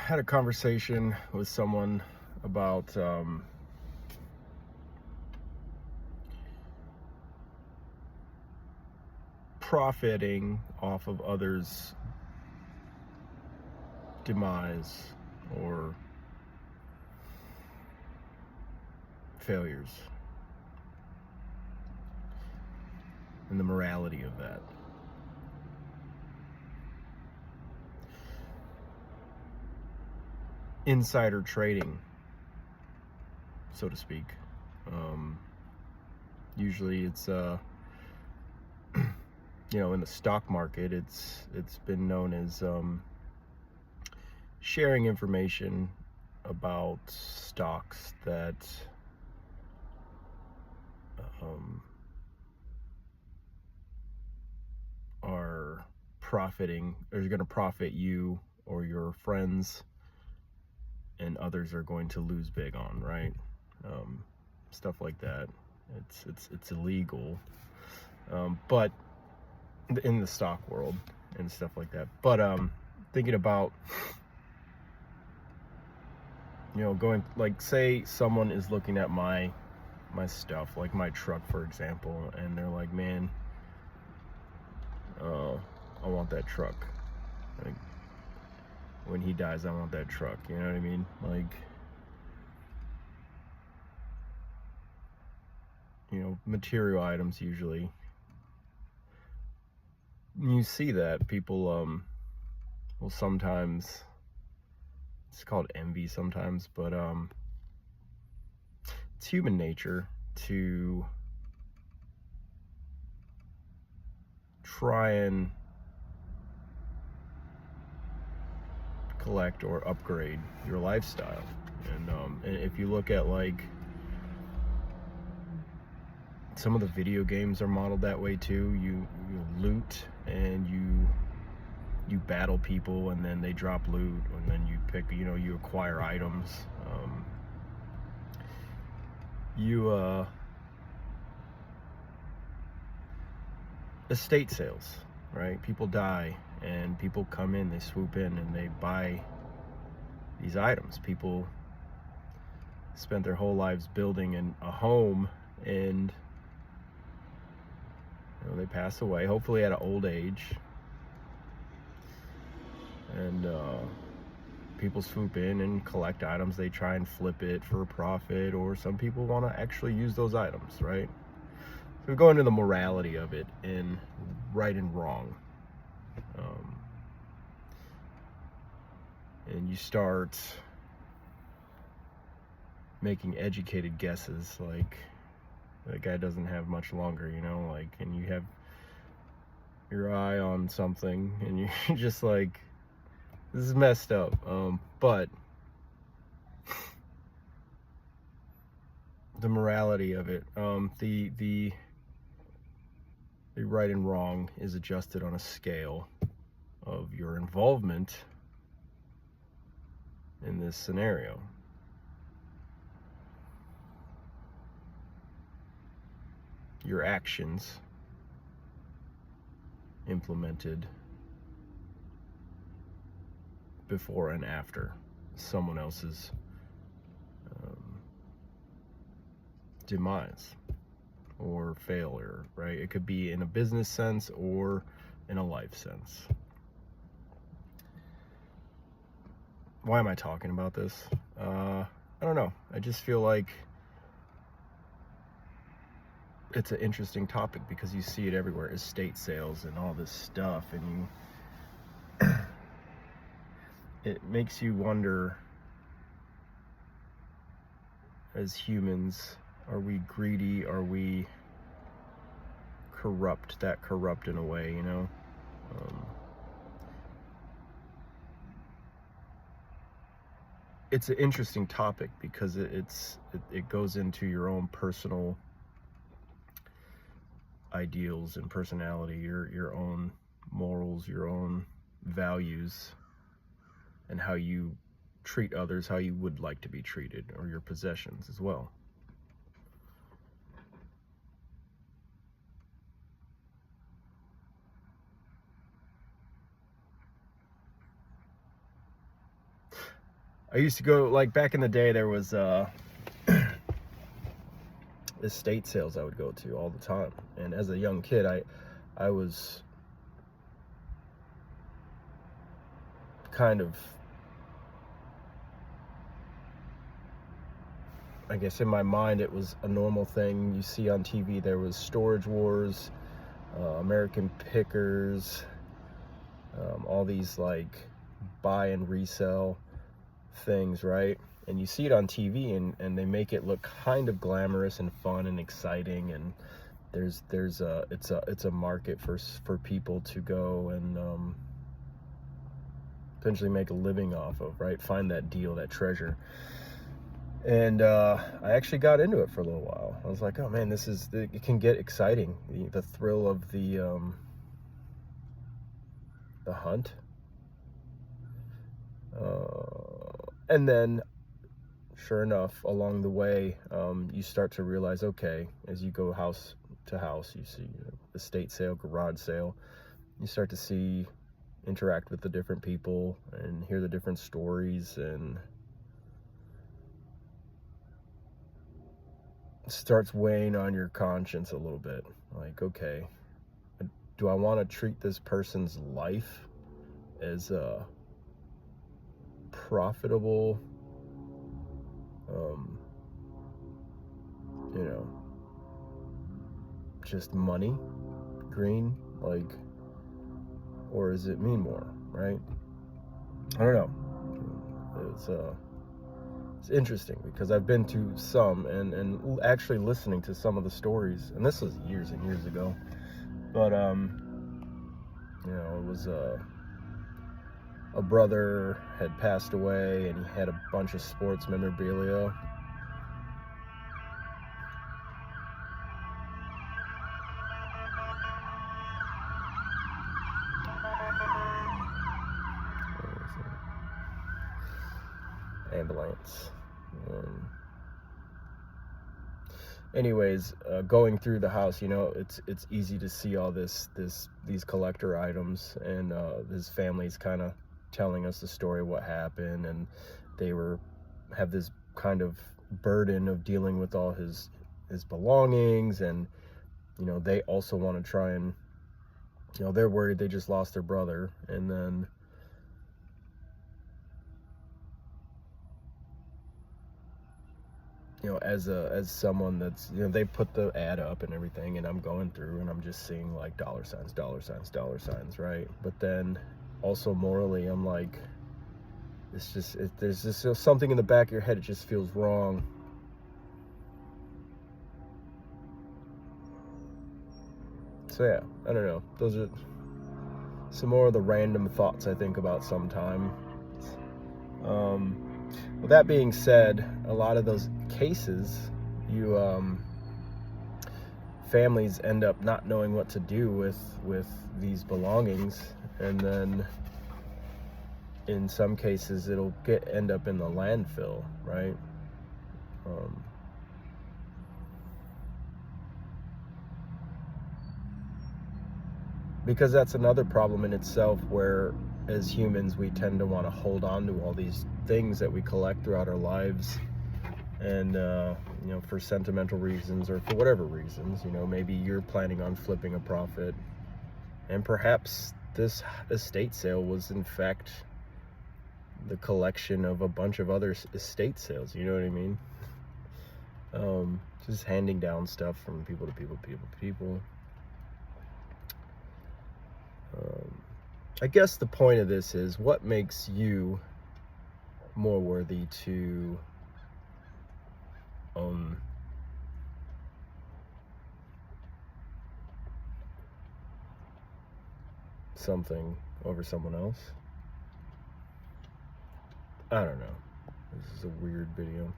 had a conversation with someone about profiting off of others' demise or failures, and the morality of that. Insider trading, so to speak. Usually it's in the stock market, it's been known as sharing information about stocks that are profiting, or is going to profit you or your friends, and others are going to lose big on, right? Stuff like that. It's illegal, but in the stock world and stuff like that. But thinking about going, like, say someone is looking at my stuff, like my truck, for example, and they're like, man, I want that truck. Like, when he dies, I want that truck. You know what I mean? Like, material items usually. You see that people will sometimes, it's called envy sometimes, but it's human nature to try and collect or upgrade your lifestyle. And if you look at, like, some of the video games are modeled that way too. You loot and you battle people, and then they drop loot, and then you pick, you acquire items. Estate sales, right? People die and people come in, they swoop in and they buy these items. People spent their whole lives building a home, and they pass away, hopefully at an old age, and people swoop in and collect items. They try and flip it for a profit, or some people want to actually use those items, right? So we go into the morality of it and right and wrong, and you start making educated guesses, like, that guy doesn't have much longer, like, and you have your eye on something and you're just like, this is messed up. But the morality of it, the right and wrong is adjusted on a scale of your involvement in this scenario. Your actions implemented before and after someone else's demise or failure, right? It could be in a business sense or in a life sense. Why am I talking about this? I don't know. I just feel like it's an interesting topic because you see it everywhere, estate sales and all this stuff, and it makes you wonder, as humans, are we greedy? Are we corrupt in a way, it's an interesting topic because it goes into your own personal ideals and personality, your own morals, your own values, and how you treat others, how you would like to be treated, or your possessions as well. I used to go, like, back in the day, there was estate sales I would go to all the time. And as a young kid, I was kind of, I guess in my mind, it was a normal thing you see on TV. There was Storage Wars, American Pickers, all these like buy and resell things, right? And you see it on TV, and they make it look kind of glamorous and fun and exciting, and it's a market for people to go and potentially make a living off of, right? Find that deal, that treasure. And I actually got into it for a little while. I was like, oh man, it can get exciting. The thrill of the hunt. And then, sure enough, along the way, you start to realize, okay, as you go house to house, you see estate sale, garage sale, you start to interact with the different people and hear the different stories, and it starts weighing on your conscience a little bit. Like, okay, do I want to treat this person's life as profitable, just money, green, like, or does it mean more, right? I don't know. It's interesting because I've been to some and actually listening to some of the stories, and this was years and years ago, but it was a brother had passed away, and he had a bunch of sports memorabilia. Ambulance. Anyways, going through the house, it's easy to see all these collector items, and his family's kind of telling us the story of what happened, and they have this kind of burden of dealing with all his belongings, and they also want to try and they're worried they just lost their brother, and then as someone that's, they put the ad up and everything, and I'm going through and I'm just seeing like dollar signs, dollar signs, dollar signs, right? But then also morally, I'm like, there's just something in the back of your head, it just feels wrong. So yeah, I don't know. Those are some more of the random thoughts I think about sometime. With that being said, a lot of those cases, families end up not knowing what to do with these belongings, and then in some cases it'll end up in the landfill, right? Because that's another problem in itself, where as humans we tend to want to hold on to all these things that we collect throughout our lives, and for sentimental reasons or for whatever reasons. Maybe you're planning on flipping a profit, and perhaps this estate sale was in fact the collection of a bunch of other estate sales, you know what I mean? Just handing down stuff from people to people. I guess the point of this is, what makes you more worthy to own something over someone else? I don't know. This is a weird video.